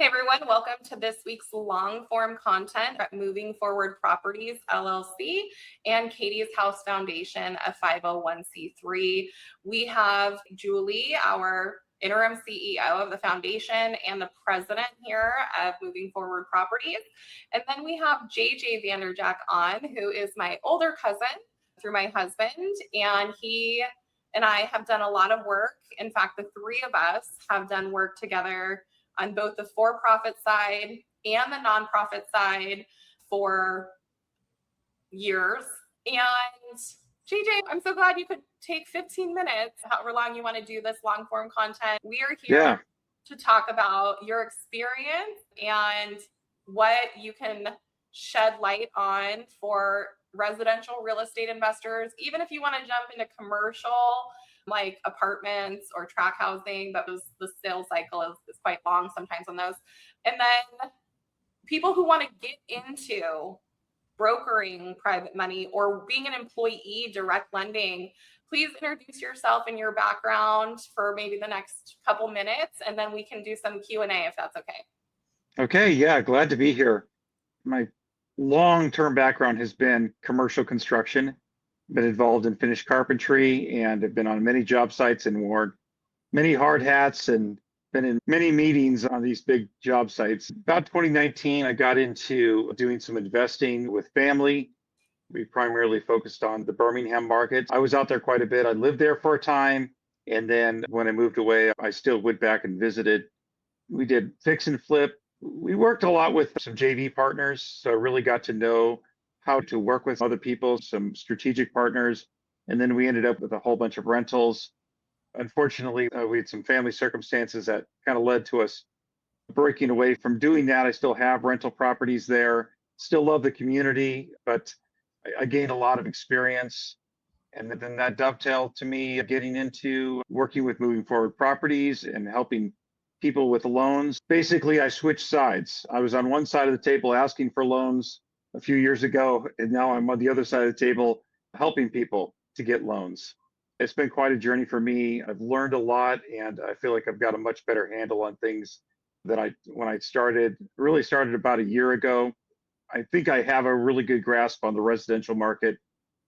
Hey everyone, welcome to this week's long form content at Moving Forward Properties LLC and Katie's House Foundation, a 501c3. We have Julie, our interim CEO of the foundation and the president here of Moving Forward Properties. And then we have JJ Vanderjack on, who is my older cousin through my husband, and he and I have done a lot of work. In fact, the three of us have done work together on both the for-profit side and the nonprofit side for years. And JJ, I'm so glad you could take 15 minutes, however long you want to do this long form content. We are here to talk about your experience and what you can shed light on for residential real estate investors, even if you want to jump into commercial like apartments or tract housing, but the sales cycle is quite long sometimes on those. And then people who want to get into brokering private money or being an employee direct lending, please introduce yourself and your background for maybe the next couple minutes, and then we can do some Q&A if that's okay. Okay, yeah, glad to be here. My long-term background has been commercial construction, been involved in finished carpentry, and have been on many job sites and worn many hard hats and been in many meetings on these big job sites. About 2019, I got into doing some investing with family. We primarily focused on the Birmingham market. I was out there quite a bit. I lived there for a time, and then when I moved away, I still went back and visited. We did fix and flip. We worked a lot with some JV partners, so I really got to know how to work with other people, some strategic partners, and then we ended up with a whole bunch of rentals. Unfortunately, we had some family circumstances that kind of led to us breaking away from doing that. I still have rental properties there, still love the community, but I gained a lot of experience. And then that dovetailed to me getting into working with Moving Forward Properties and helping people with loans. Basically, I switched sides. I was on one side of the table asking for loans a few years ago, and now I'm on the other side of the table helping people to get loans. It's been quite a journey for me. I've learned a lot, and I feel like I've got a much better handle on things than when I really started about a year ago. I think I have a really good grasp on the residential market,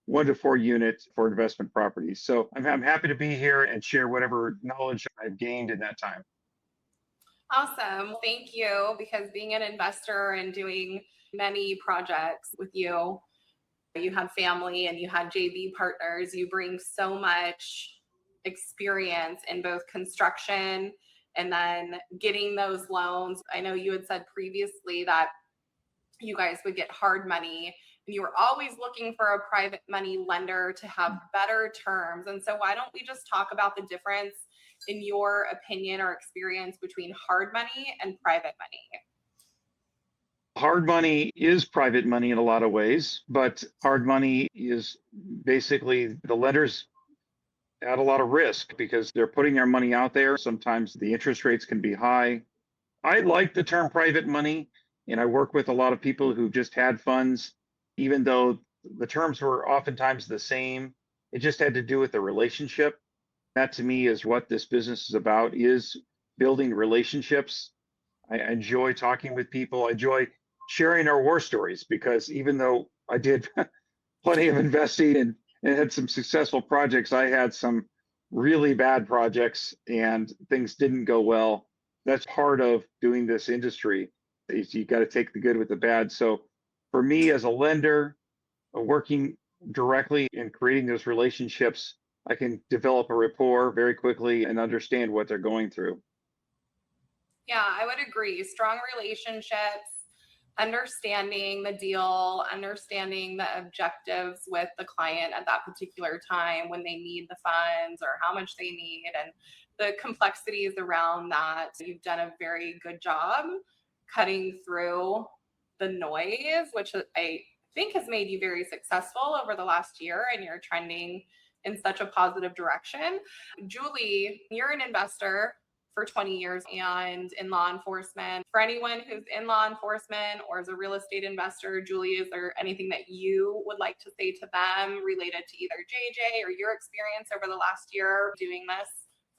1 to 4 units for investment properties. So I'm happy to be here and share whatever knowledge I've gained in that time. Awesome. Thank you. Because being an investor and doing many projects with you, you had family and you had JV partners, you bring so much experience in both construction and then getting those loans. I know you had said previously that you guys would get hard money and you were always looking for a private money lender to have better terms. And so why don't we just talk about the difference in your opinion or experience between hard money and private money? Hard money is private money in a lot of ways, but hard money is basically the lenders add a lot of risk because they're putting their money out there. Sometimes the interest rates can be high. I like the term private money, and I work with a lot of people who just had funds, even though the terms were oftentimes the same. It just had to do with the relationship. That to me is what this business is about, is building relationships. I enjoy talking with people. I enjoy sharing our war stories because even though I did plenty of investing and had some successful projects, I had some really bad projects and things didn't go well. That's part of doing this industry. You got to take the good with the bad. So for me as a lender, working directly and creating those relationships, I can develop a rapport very quickly and understand what they're going through. Yeah, I would agree. Strong relationships, understanding the deal, understanding the objectives with the client at that particular time when they need the funds or how much they need, and the complexities around that. You've done a very good job cutting through the noise, which I think has made you very successful over the last year, and you're trending in such a positive direction. Julie, you're an investor for 20 years and in law enforcement. For anyone who's in law enforcement or is a real estate investor, Julie, is there anything that you would like to say to them related to either JJ or your experience over the last year doing this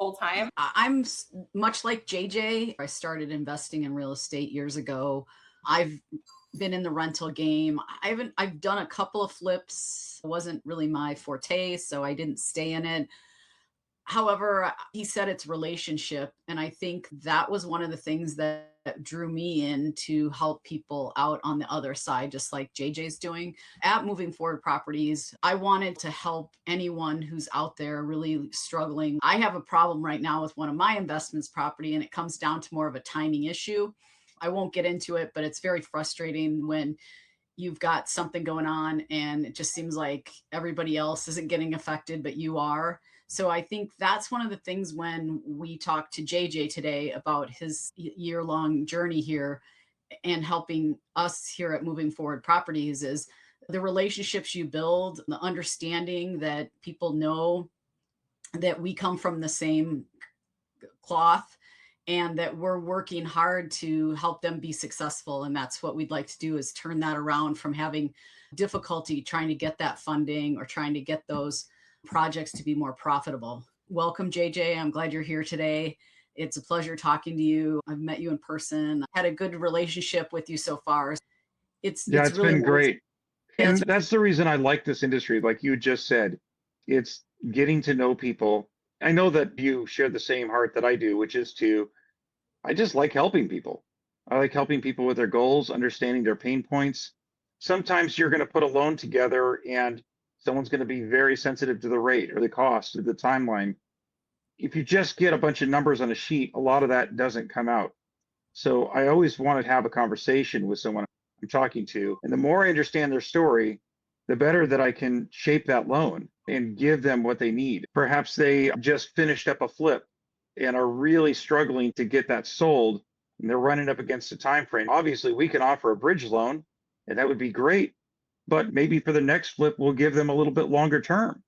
full time? I'm much like JJ. I started investing in real estate years ago. I've been in the rental game. I've done a couple of flips. It wasn't really my forte, so I didn't stay in it. However, he said it's relationship. And I think that was one of the things that drew me in to help people out on the other side, just like JJ's doing. At Moving Forward Properties, I wanted to help anyone who's out there really struggling. I have a problem right now with one of my investments property, and it comes down to more of a timing issue. I won't get into it, but it's very frustrating when you've got something going on and it just seems like everybody else isn't getting affected, but you are. So I think that's one of the things when we talked to JJ today about his year-long journey here and helping us here at Moving Forward Properties is the relationships you build, the understanding that people know that we come from the same cloth and that we're working hard to help them be successful. And that's what we'd like to do, is turn that around from having difficulty trying to get that funding or trying to get those projects to be more profitable. Welcome, JJ. I'm glad you're here today. It's a pleasure talking to you. I've met you in person. I had a good relationship with you so far. It's It's really been nice. great. Yeah, And that's the reason I like this industry. Like you just said, it's getting to know people. I know that you share the same heart that I do, which is I just like helping people. I like helping people with their goals, understanding their pain points. Sometimes you're going to put a loan together and someone's going to be very sensitive to the rate or the cost or the timeline. If you just get a bunch of numbers on a sheet, a lot of that doesn't come out. So I always want to have a conversation with someone I'm talking to. And the more I understand their story, the better that I can shape that loan and give them what they need. Perhaps they just finished up a flip and are really struggling to get that sold, and they're running up against a time frame. Obviously, we can offer a bridge loan, and that would be great. But maybe for the next flip, we'll give them a little bit longer term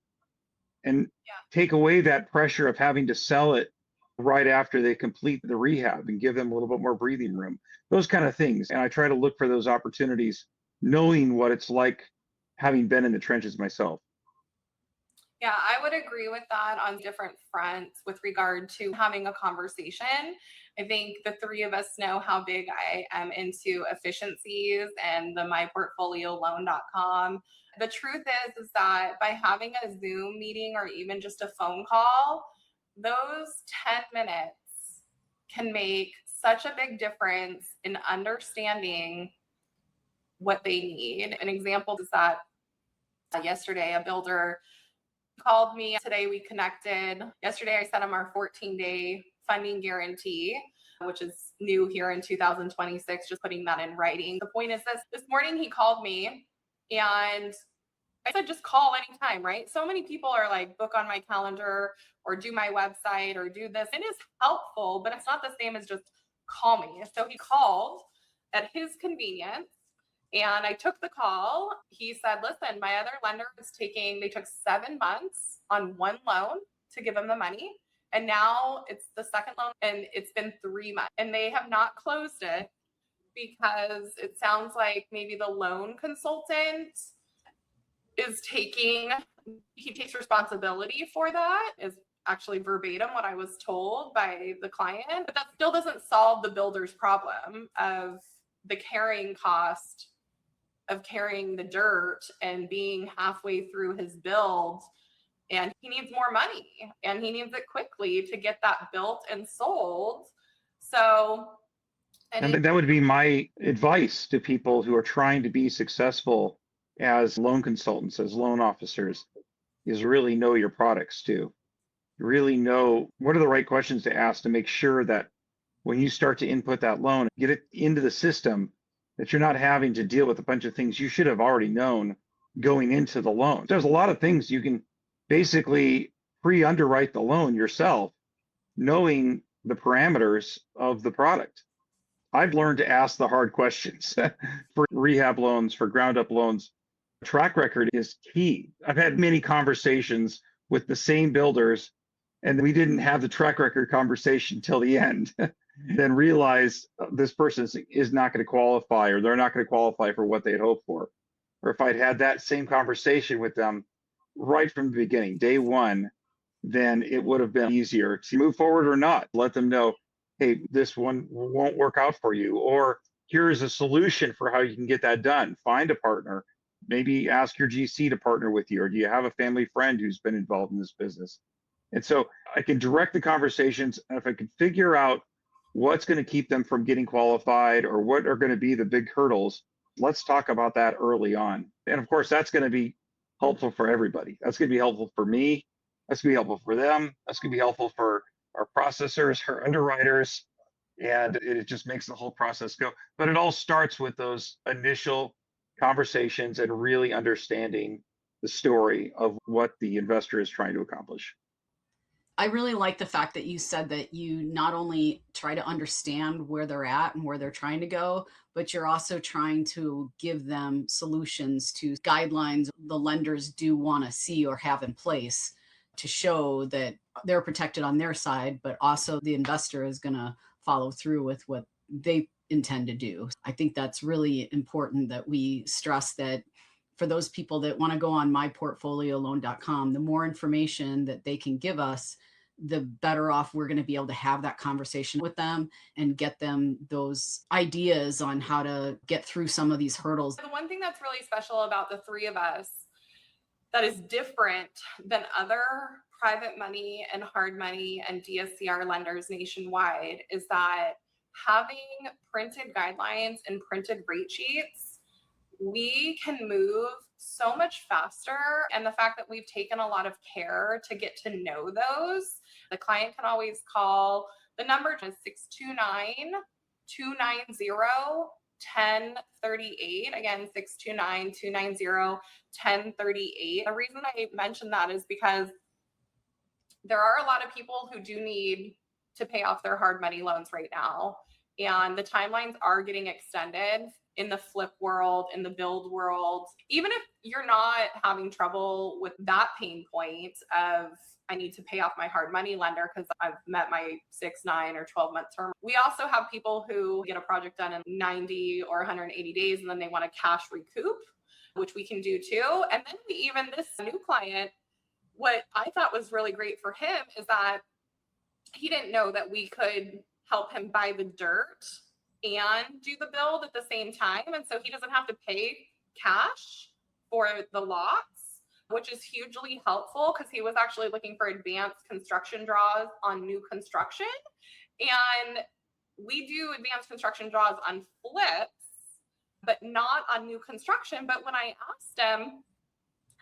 and take away that pressure of having to sell it right after they complete the rehab and give them a little bit more breathing room, those kind of things. And I try to look for those opportunities, knowing what it's like having been in the trenches myself. Yeah, I would agree with that on different fronts with regard to having a conversation. I think the three of us know how big I am into efficiencies and the myportfolioloan.com. The truth is that by having a Zoom meeting or even just a phone call, those 10 minutes can make such a big difference in understanding what they need. An example is that yesterday a builder called me. Today we connected. Yesterday I sent him our 14-day funding guarantee, which is new here in 2026, just putting that in writing. The point is this morning he called me and I said, just call anytime, right? So many people are like, book on my calendar or do my website or do this. It is helpful, but it's not the same as just call me. So he called at his convenience. And I took the call. He said, listen, my other lender they took 7 months on one loan to give him the money. And now it's the second loan and it's been 3 months and they have not closed it because it sounds like maybe the loan consultant he takes responsibility for that, is actually verbatim what I was told by the client. But that still doesn't solve the builder's problem of the carrying cost of carrying the dirt and being halfway through his build, and he needs more money and he needs it quickly to get that built and sold. So and that would be my advice to people who are trying to be successful as loan consultants, as loan officers, is really know your products too. Really know what are the right questions to ask to make sure that when you start to input that loan, get it into the system, that you're not having to deal with a bunch of things you should have already known going into the loan. There's a lot of things you can basically pre-underwrite the loan yourself, knowing the parameters of the product. I've learned to ask the hard questions for rehab loans, for ground up loans. Track record is key. I've had many conversations with the same builders, and we didn't have the track record conversation till the end. Then realize this person is not going to qualify, or they're not going to qualify for what they'd hoped for. Or if I'd had that same conversation with them right from the beginning, day one, then it would have been easier to move forward or not. Let them know, hey, this one won't work out for you, or here's a solution for how you can get that done. Find a partner. Maybe ask your GC to partner with you, or do you have a family friend who's been involved in this business? And so I can direct the conversations. And if I can figure out what's going to keep them from getting qualified or what are going to be the big hurdles, let's talk about that early on. And of course, that's going to be helpful for everybody. That's going to be helpful for me. That's going to be helpful for them. That's going to be helpful for our processors, our underwriters, and it just makes the whole process go. But it all starts with those initial conversations and really understanding the story of what the investor is trying to accomplish. I really like the fact that you said that you not only try to understand where they're at and where they're trying to go, but you're also trying to give them solutions to guidelines the lenders do want to see or have in place to show that they're protected on their side, but also the investor is going to follow through with what they intend to do. I think that's really important that we stress that for those people that want to go on myportfolioloan.com, the more information that they can give us, the better off we're going to be able to have that conversation with them and get them those ideas on how to get through some of these hurdles. The one thing that's really special about the three of us that is different than other private money and hard money and DSCR lenders nationwide is that having printed guidelines and printed rate sheets, we can move so much faster. And the fact that we've taken a lot of care to get to know those, the client can always call. The number is 629-290-1038. Again, 629-290-1038. The reason I mention that is because there are a lot of people who do need to pay off their hard money loans right now. And the timelines are getting extended in the flip world, in the build world. Even if you're not having trouble with that pain point of, I need to pay off my hard money lender because I've met my 6, 9, or 12-month term. We also have people who get a project done in 90 or 180 days and then they want to cash recoup, which we can do too. And then this new client, what I thought was really great for him is that he didn't know that we could help him buy the dirt and do the build at the same time. And so he doesn't have to pay cash for the lots, which is hugely helpful because he was actually looking for advanced construction draws on new construction. And we do advanced construction draws on flips, but not on new construction. But when I asked him,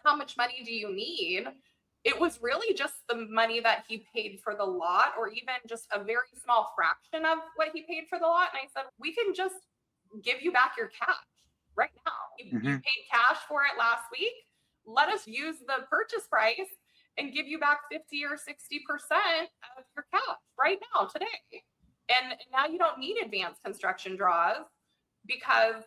how much money do you need? It was really just the money that he paid for the lot, or even just a very small fraction of what he paid for the lot. And I said, we can just give you back your cash right now. You paid cash for it last week. Let us use the purchase price and give you back 50 or 60% of your cash right now, today. And now you don't need advanced construction draws because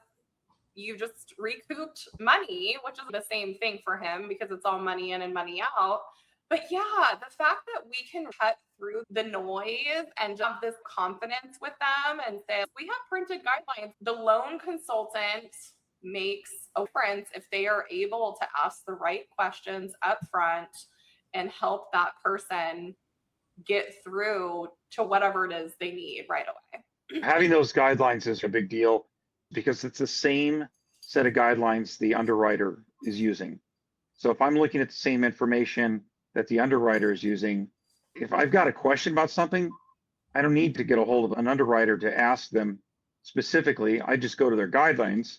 you just recouped money, which is the same thing for him because it's all money in and money out. But yeah, the fact that we can cut through the noise and have this confidence with them and say, we have printed guidelines. The loan consultant makes a difference if they are able to ask the right questions up front and help that person get through to whatever it is they need right away. Having those guidelines is a big deal because it's the same set of guidelines the underwriter is using. So if I'm looking at the same information that the underwriter is using, if I've got a question about something, I don't need to get a hold of an underwriter to ask them specifically. I just go to their guidelines.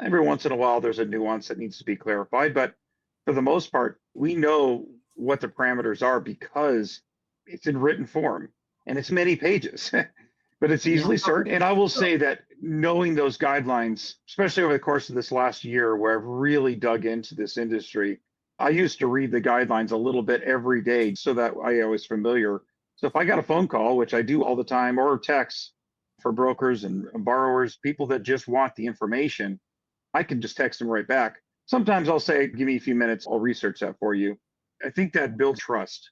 Every once in a while, there's a nuance that needs to be clarified, but for the most part, we know what the parameters are because it's in written form and it's many pages. But it's easily certain. And I will say that knowing those guidelines, especially over the course of this last year where I've really dug into this industry, I used to read the guidelines a little bit every day so that I was familiar. So if I got a phone call, which I do all the time, or text for brokers and borrowers, people that just want the information, I can just text them right back. Sometimes I'll say, give me a few minutes, I'll research that for you. I think that builds trust.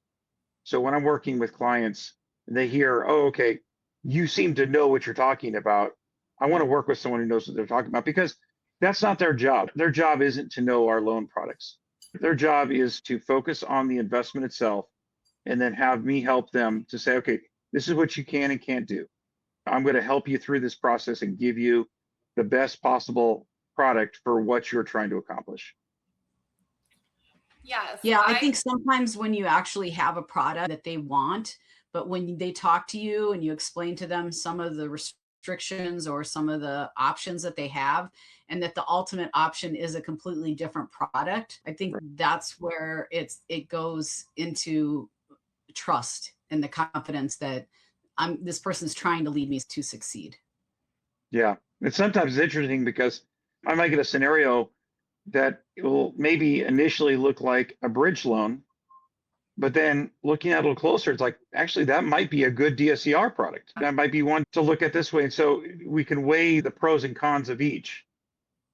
So when I'm working with clients, they hear, oh, okay, you seem to know what you're talking about. I want to work with someone who knows what they're talking about because that's not their job. Their job isn't to know our loan products. Their job is to focus on the investment itself and then have me help them to say, okay, this is what you can and can't do. I'm going to help you through this process and give you the best possible product for what you're trying to accomplish. Yes. Yeah, I think sometimes when you actually have a product that they want, but when they talk to you and you explain to them some of the restrictions or some of the options that they have, and that the ultimate option is a completely different product, I think that's where it goes into trust and the confidence that this person's trying to lead me to succeed. Yeah. And sometimes it's interesting because I might get a scenario that will maybe initially look like a bridge loan, but then looking at it a little closer, it's like, actually, that might be a good DSCR product. That might be one to look at this way. And so we can weigh the pros and cons of each.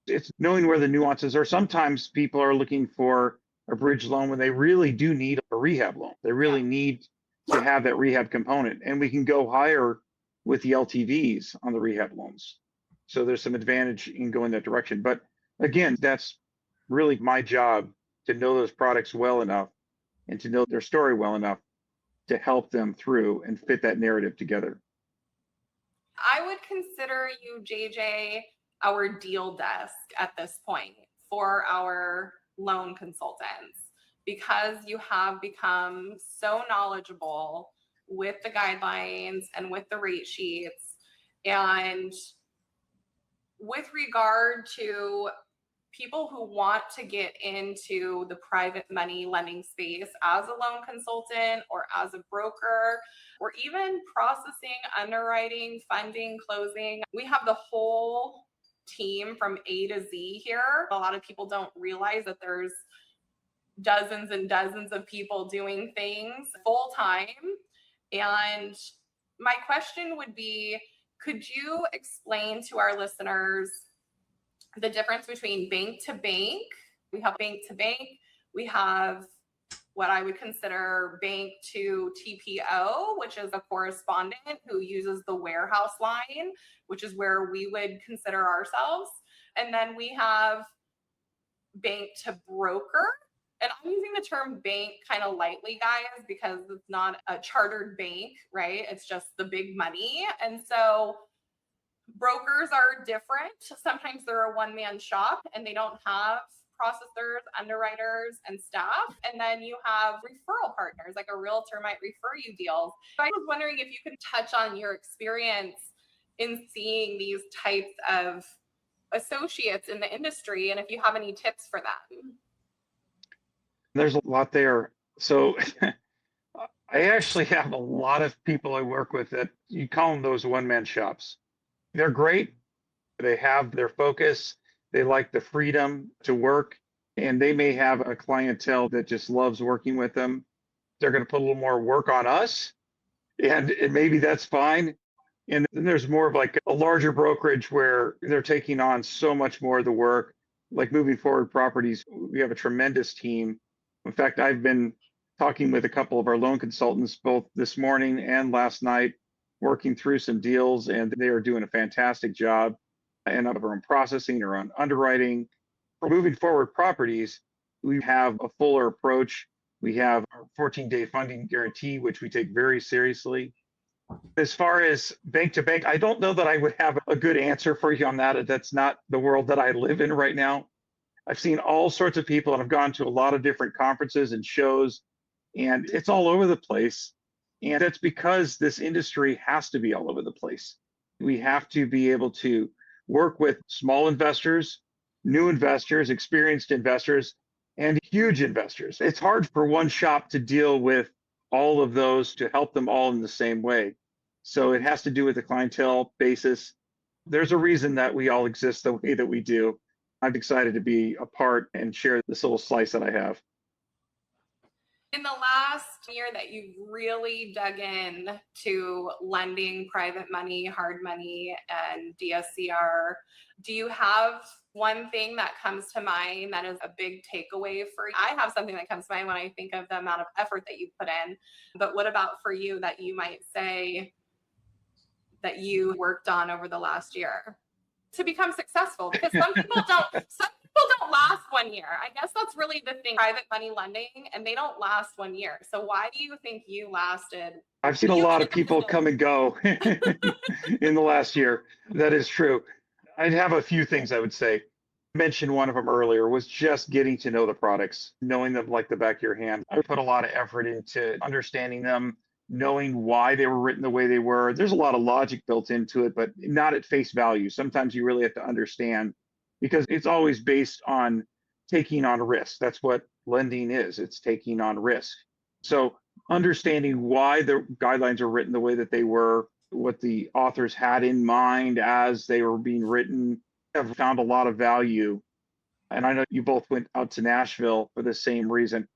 It's knowing where the nuances are. Sometimes people are looking for a bridge loan when they really do need a rehab loan. They really need to have that rehab component. And we can go higher with the LTVs on the rehab loans. So there's some advantage in going that direction. But again, that's really my job to know those products well enough and to know their story well enough to help them through and fit that narrative together. I would consider you, JJ, our deal desk at this point for our loan consultants, because you have become so knowledgeable with the guidelines and with the rate sheets. And with regard to people who want to get into the private money lending space as a loan consultant or as a broker, or even processing, underwriting, funding, closing, we have the whole team from A to Z here. A lot of people don't realize that there's dozens and dozens of people doing things full time. And my question would be, could you explain to our listeners the difference between bank to bank? We have bank to bank. We have what I would consider bank to TPO, which is a correspondent who uses the warehouse line, which is where we would consider ourselves. And then we have bank to broker. And I'm using the term bank kind of lightly, guys, because it's not a chartered bank, right? It's just the big money. And so brokers are different. Sometimes they're a one-man shop and they don't have processors, underwriters, and staff. And then you have referral partners, like a realtor might refer you deals. So I was wondering if you could touch on your experience in seeing these types of associates in the industry, and if you have any tips for them. There's a lot there. So I actually have a lot of people I work with that you call them those one-man shops. They're great. They have their focus. They like the freedom to work, and they may have a clientele that just loves working with them. They're going to put a little more work on us, and maybe that's fine. And then there's more of like a larger brokerage where they're taking on so much more of the work. Like Moving Forward Properties, we have a tremendous team. In fact, I've been talking with a couple of our loan consultants both this morning and last night, working through some deals, and they are doing a fantastic job. And over on processing or on underwriting. For Moving Forward Properties, we have a fuller approach. We have our 14-day funding guarantee, which we take very seriously. As far as bank to bank, I don't know that I would have a good answer for you on that. That's not the world that I live in right now. I've seen all sorts of people, and I've gone to a lot of different conferences and shows, and it's all over the place. And that's because this industry has to be all over the place. We have to be able to work with small investors, new investors, experienced investors, and huge investors. It's hard for one shop to deal with all of those, to help them all in the same way. So it has to do with the clientele basis. There's a reason that we all exist the way that we do. I'm excited to be a part and share this little slice that I have. In the last year that you've really dug in to lending private money, hard money, and DSCR, do you have one thing that comes to mind that is a big takeaway for you? I have something that comes to mind when I think of the amount of effort that you put in, but what about for you that you might say that you worked on over the last year to become successful? Because some people don't don't last 1 year. I guess that's really the thing, private money lending, and they don't last 1 year. So why do you think you lasted? I've seen a lot of people come and go in the last year. That is true. I'd have a few things I would say. Mentioned one of them earlier was just getting to know the products, knowing them like the back of your hand. I put a lot of effort into understanding them, knowing why they were written the way they were. There's a lot of logic built into it, but not at face value. Sometimes you really have to understand because it's always based on taking on risk. That's what lending is. It's taking on risk. So understanding why the guidelines are written the way that they were, what the authors had in mind as they were being written, have found a lot of value. And I know you both went out to Nashville for the same reason.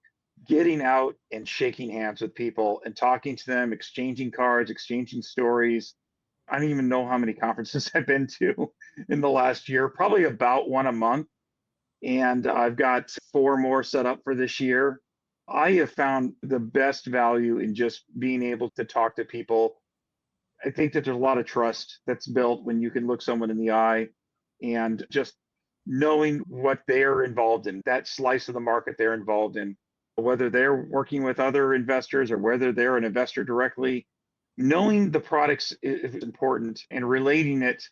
Getting out and shaking hands with people and talking to them, exchanging cards, exchanging stories. I don't even know how many conferences I've been to in the last year, probably about one a month. And I've got 4 more set up for this year. I have found the best value in just being able to talk to people. I think that there's a lot of trust that's built when you can look someone in the eye and just knowing what they're involved in, that slice of the market they're involved in, whether they're working with other investors or whether they're an investor directly. Knowing the products is important and relating it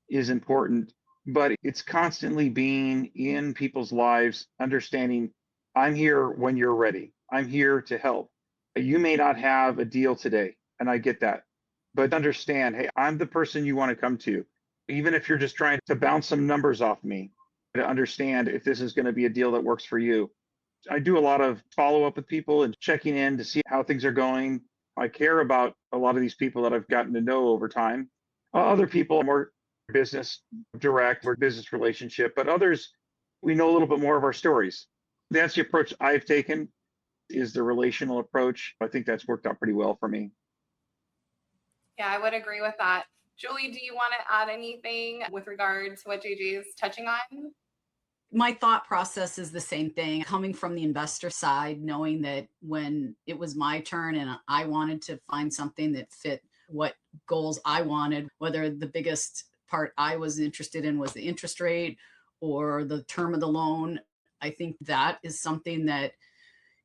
is important, but it's constantly being in people's lives, understanding I'm here when you're ready. I'm here to help. You may not have a deal today, and I get that, but understand, hey, I'm the person you want to come to. Even if you're just trying to bounce some numbers off me, to understand if this is going to be a deal that works for you. I do a lot of follow up with people and checking in to see how things are going. I care about a lot of these people that I've gotten to know over time. Other people are more business direct or business relationship, but others, we know a little bit more of our stories. That's the approach I've taken, is the relational approach. I think that's worked out pretty well for me. Yeah, I would agree with that. Julie, do you want to add anything with regard to what JJ is touching on? My thought process is the same thing. Coming from the investor side, knowing that when it was my turn and I wanted to find something that fit what goals I wanted, whether the biggest part I was interested in was the interest rate or the term of the loan, I think that is something that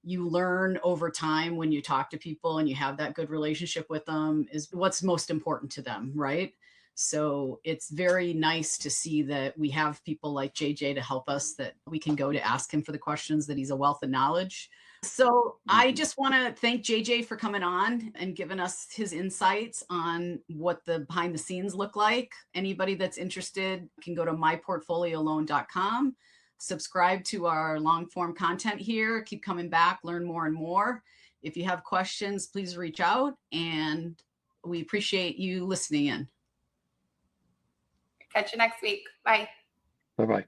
you learn over time when you talk to people and you have that good relationship with them is what's most important to them, right? So it's very nice to see that we have people like JJ to help us, that we can go to ask him for the questions, that he's a wealth of knowledge. So I just want to thank JJ for coming on and giving us his insights on what the behind the scenes look like. Anybody that's interested can go to myportfolioloan.com. Subscribe to our long form content here. Keep coming back, learn more and more. If you have questions, please reach out, and we appreciate you listening in. Catch you next week. Bye. Bye-bye.